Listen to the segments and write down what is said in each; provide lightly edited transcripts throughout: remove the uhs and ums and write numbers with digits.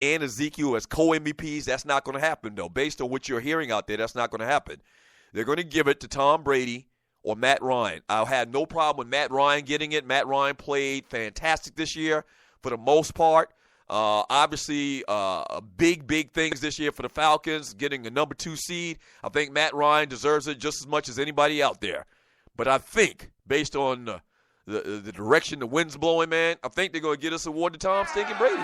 and Ezekiel as co-MVPs, that's not going to happen, though. Based on what you're hearing out there, that's not going to happen. They're going to give it to Tom Brady or Matt Ryan. I had no problem with Matt Ryan getting it. Matt Ryan played fantastic this year for the most part. Obviously, big things this year for the Falcons, getting a number 2 seed. I think Matt Ryan deserves it just as much as anybody out there. But I think, based on the direction the wind's blowing, man, I think they're going to get us award to Tom Stinking Brady.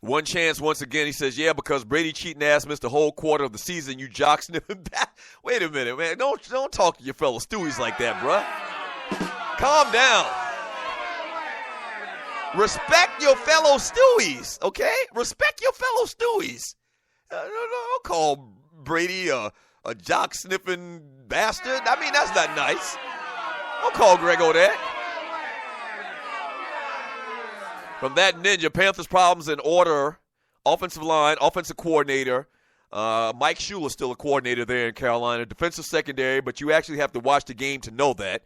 One chance once again, he says, yeah, because Brady cheating ass missed the whole quarter of the season, you jock sniffing back. Wait a minute, man. Don't talk to your fellow Stewies like that, bruh. Calm down. Respect your fellow Stewies, okay? Respect your fellow Stewies. Don't call Brady a jock sniffing bastard. I mean, that's not nice. Don't call Grego that. From that ninja, Panthers problems in order, offensive line, offensive coordinator. Mike Shula's still a coordinator there in Carolina. Defensive secondary, but you actually have to watch the game to know that.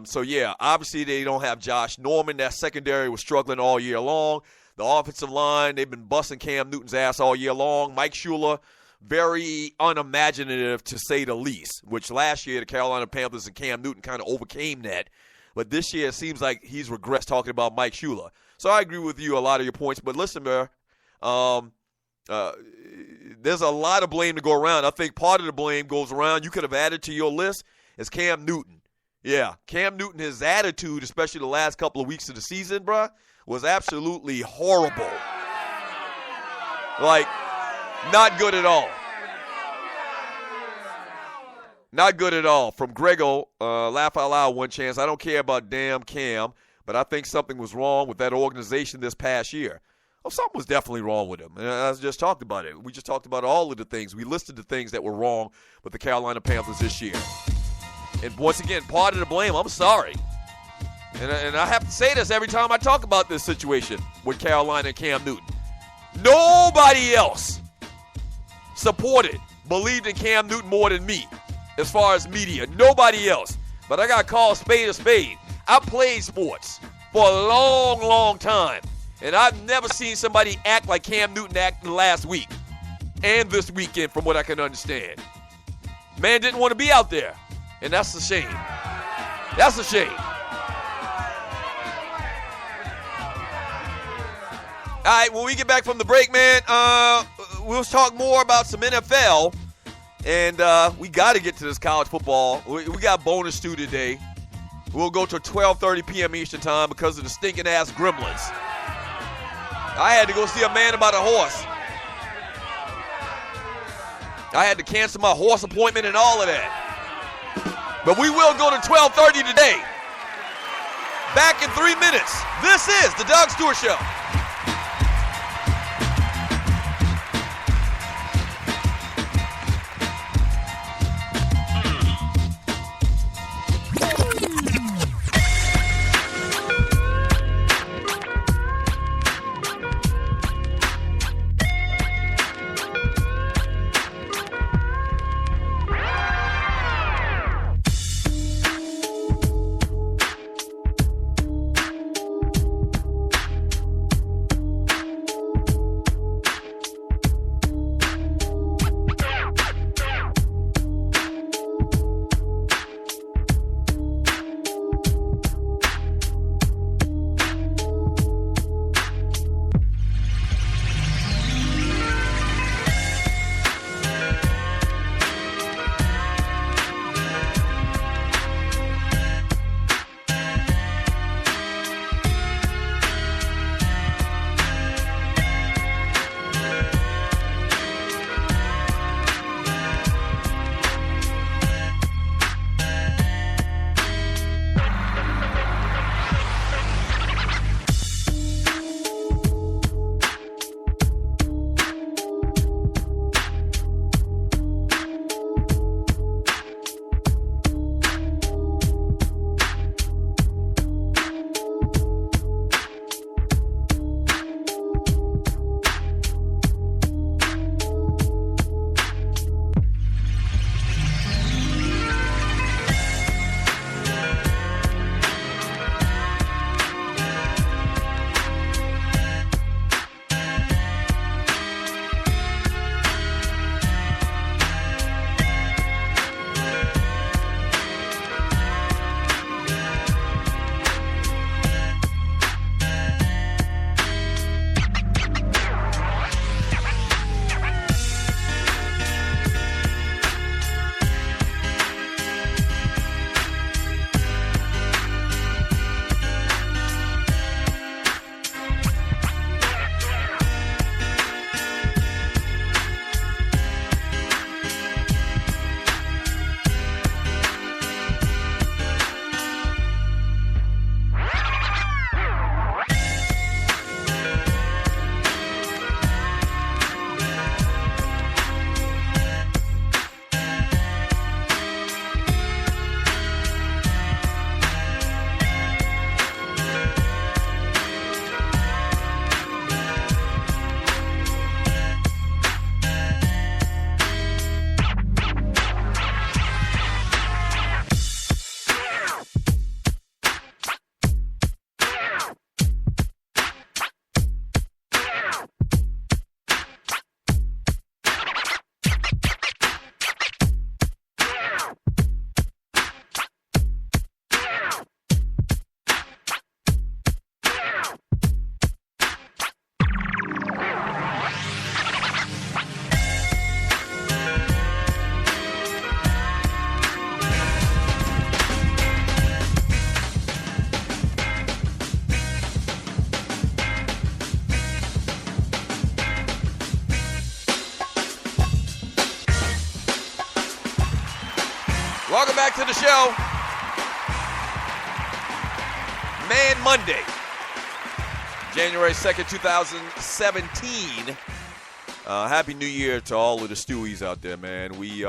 So, yeah, obviously they don't have Josh Norman. That secondary was struggling all year long. The offensive line, they've been busting Cam Newton's ass all year long. Mike Shula, very unimaginative to say the least, which last year the Carolina Panthers and Cam Newton kind of overcame that. But this year it seems like he's regressed talking about Mike Shula. So I agree with you a lot of your points. But listen, man, there's a lot of blame to go around. I think part of the blame goes around, you could have added to your list, is Cam Newton. Yeah, Cam Newton, his attitude, especially the last couple of weeks of the season, bruh, was absolutely horrible. Like, not good at all. Not good at all. From Grego, laugh out loud, one chance. I don't care about damn Cam, but I think something was wrong with that organization this past year. Oh, something was definitely wrong with him. And I just talked about it. We just talked about all of the things. We listed the things that were wrong with the Carolina Panthers this year. And once again, part of the blame, I'm sorry. And I have to say this every time I talk about this situation with Carolina and Cam Newton. Nobody else supported, believed in Cam Newton more than me as far as media. Nobody else. But I got to call a spade a spade. I played sports for a long, long time. And I've never seen somebody act like Cam Newton acted last week and this weekend from what I can understand. Man didn't want to be out there. And that's a shame. That's a shame. All right, when we get back from the break, man, we'll talk more about some NFL. And we got to get to this college football. We got bonus stew today. We'll go to 12:30 p.m. Eastern time because of the stinking-ass gremlins. I had to go see a man about a horse. I had to cancel my horse appointment and all of that. But we will go to 12:30 today. Back in 3 minutes. This is the Doug Stewart Show. Welcome back to the show. Man Monday, January 2nd, 2017. Happy New Year to all of the Stewies out there, man. We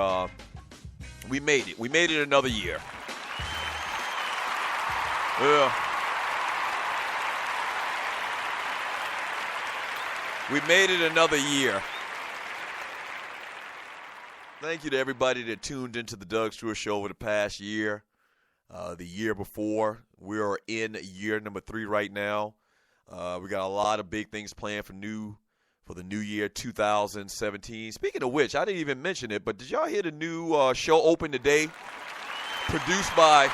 made it. We made it another year. We made it another year. Thank you to everybody that tuned into the Doug Stewart Show over the past year. The year before. We are in year number 3 right now. We got a lot of big things planned for the new year 2017. Speaking of which, I didn't even mention it, but did y'all hear the new show open today? Produced by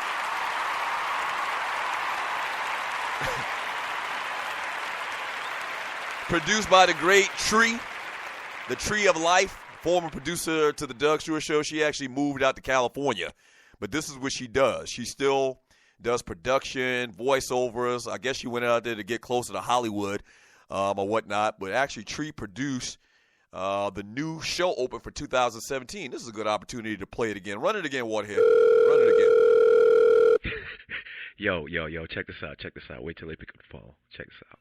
the great Tree, the Tree of Life, former producer to the Doug Stewart Show. She actually moved out to California, but this is what she does. She still does production, voiceovers. I guess she went out there to get closer to Hollywood or whatnot, but actually Tree produced the new show open for 2017. This is a good opportunity to play it again. Run it again, Waterhead. Run it again. Yo, check this out. Wait till they pick up the phone. Check this out.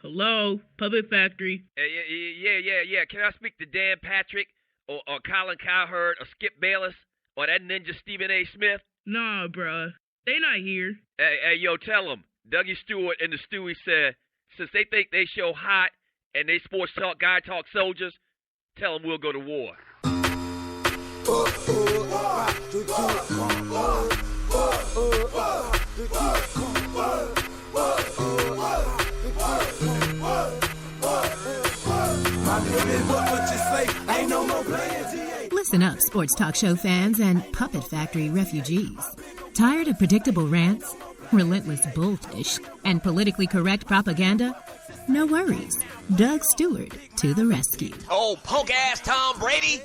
Hello, Puppet Factory. Yeah. Can I speak to Dan Patrick or Colin Cowherd or Skip Bayless or that ninja Stephen A. Smith? Nah, bruh. They not here. Hey, yo, tell them. Dougie Stewart and the Stewie said, since they think they show hot and they sports talk, guy talk soldiers, tell them we'll go to war. Listen up, sports talk show fans and Puppet Factory refugees. Tired of predictable rants, relentless bullfish, and politically correct propaganda? No worries. Doug Stewart to the rescue. Oh, punk-ass Tom Brady?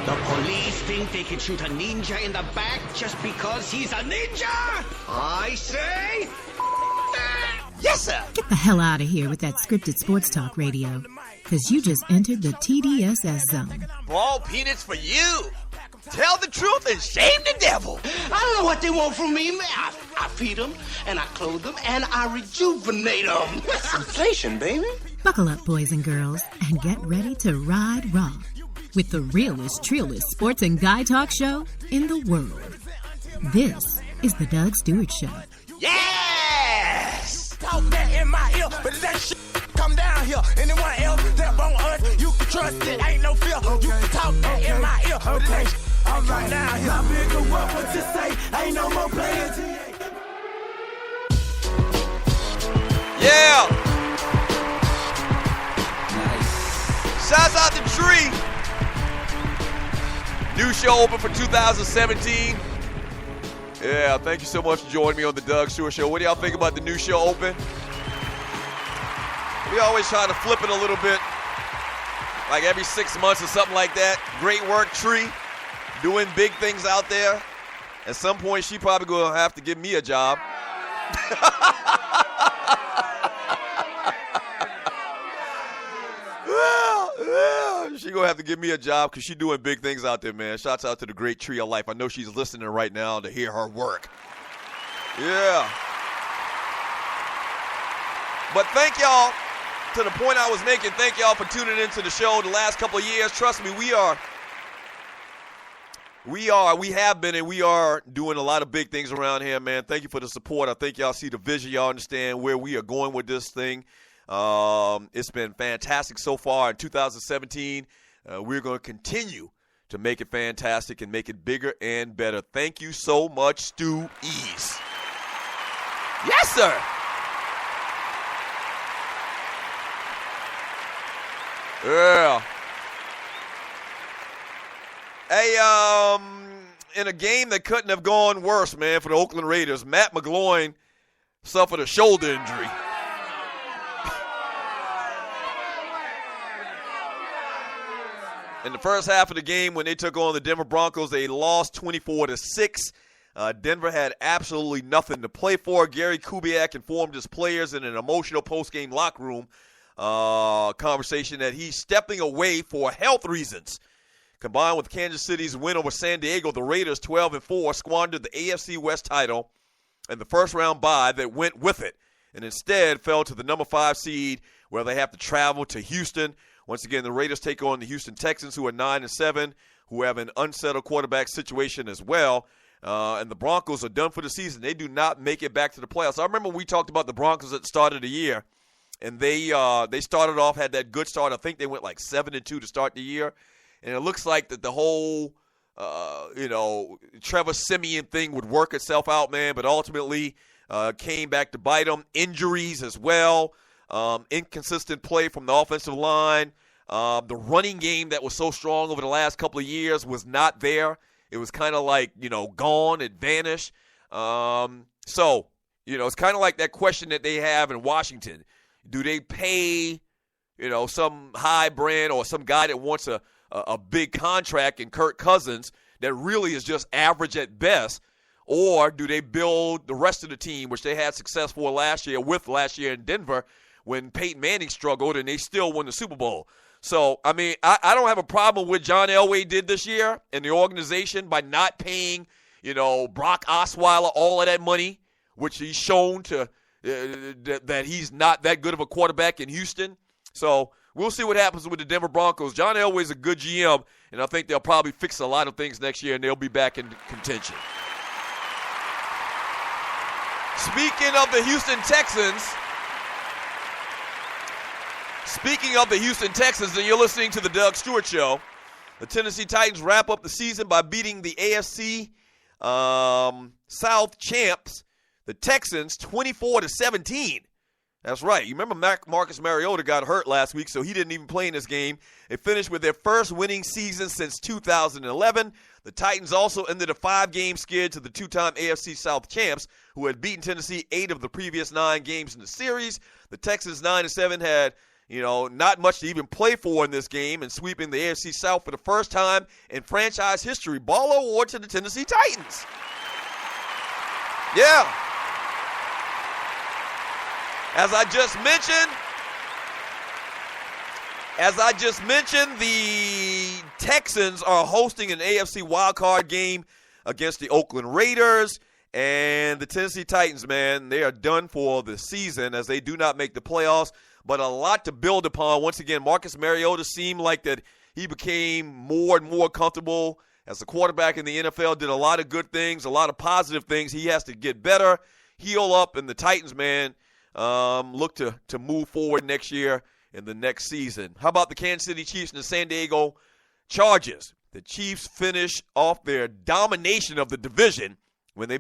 The police think they can shoot a ninja in the back just because he's a ninja? I say, that. Yes, sir. Get the hell out of here with that scripted sports talk radio, because you just entered the TDSS zone. Ball peanuts for you. Tell the truth and shame the devil. I don't know what they want from me, man. I feed them, and I clothe them, and I rejuvenate them. That's inflation, baby. Buckle up, boys and girls, and get ready to ride raw with the realest, trillest sports and guy talk show in the world. This is the Doug Stewart Show. Yes! Talk that in my ear, but that shit come down here. Anyone else that won't us, you can trust it, ain't no fear. You can talk that in my ear, but that shit I'm right now here. I pick up what you say, ain't no more playing. Yeah! Nice. Shouts out to Tree. New show open for 2017. Yeah, thank you so much for joining me on the Doug Stewart Show. What do y'all think about the new show open? We always try to flip it a little bit, like every 6 months or something like that. Great work, Tree. Doing big things out there. At some point, she probably going to have to give me a job. She going to have to give me a job because she's doing big things out there, man. Shouts out to the great Tree of Life. I know she's listening right now to hear her work. Yeah. But thank y'all. To the point I was making, thank y'all for tuning into the show the last couple of years. Trust me, we have been and we are doing a lot of big things around here, man. Thank you for the support. I think y'all see the vision. Y'all understand where we are going with this thing. It's been fantastic so far in 2017. We're going to continue to make it fantastic and make it bigger and better. Thank you so much, Stu Ease. Yes, sir. Yeah. Hey, in a game that couldn't have gone worse, man, for the Oakland Raiders, Matt McGloin suffered a shoulder injury. In the first half of the game, when they took on the Denver Broncos, they lost 24-6. Denver had absolutely nothing to play for. Gary Kubiak informed his players in an emotional post-game locker room conversation that he's stepping away for health reasons. Combined with Kansas City's win over San Diego, the Raiders, 12-4, squandered the AFC West title and the first-round bye that went with it, and instead fell to the number 5 seed where they have to travel to Houston. Once again, the Raiders take on the Houston Texans, who are 9-7, who have an unsettled quarterback situation as well. And the Broncos are done for the season. They do not make it back to the playoffs. I remember we talked about the Broncos at the start of the year, and they started off, had that good start. I think they went like 7-2 to start the year. And it looks like that the whole, Trevor Siemian thing would work itself out, man. But ultimately came back to bite them. Injuries as well. Inconsistent play from the offensive line. The running game that was so strong over the last couple of years was not there. It was kind of like, gone. It vanished. So, it's kind of like that question that they have in Washington. Do they pay, some high brand or some guy that wants a big contract in Kirk Cousins that really is just average at best, or do they build the rest of the team, which they had success for last year in Denver when Peyton Manning struggled and they still won the Super Bowl? So, I mean, I don't have a problem with John Elway did this year and the organization by not paying, Brock Osweiler all of that money, which he's shown to that he's not that good of a quarterback in Houston. So, we'll see what happens with the Denver Broncos. John Elway's a good GM, and I think they'll probably fix a lot of things next year, and they'll be back in contention. Speaking of the Houston Texans, and you're listening to the Doug Stewart Show, the Tennessee Titans wrap up the season by beating the AFC South champs, the Texans, 24-17. That's right. You remember Marcus Mariota got hurt last week, so he didn't even play in this game. They finished with their first winning season since 2011. The Titans also ended a 5-game skid to the 2-time AFC South champs, who had beaten Tennessee 8 of the previous 9 games in the series. The Texans, 9-7, had not much to even play for in this game, and sweeping the AFC South for the first time in franchise history. Ball award to the Tennessee Titans. Yeah. As I just mentioned, the Texans are hosting an AFC wildcard game against the Oakland Raiders. And the Tennessee Titans, man, they are done for the season as they do not make the playoffs. But a lot to build upon. Once again, Marcus Mariota seemed like that he became more and more comfortable as a quarterback in the NFL, did a lot of good things, a lot of positive things. He has to get better, heal up, and the Titans, man, look to move forward next year in the next season. How about the Kansas City Chiefs and the San Diego Chargers? The Chiefs finish off their domination of the division when they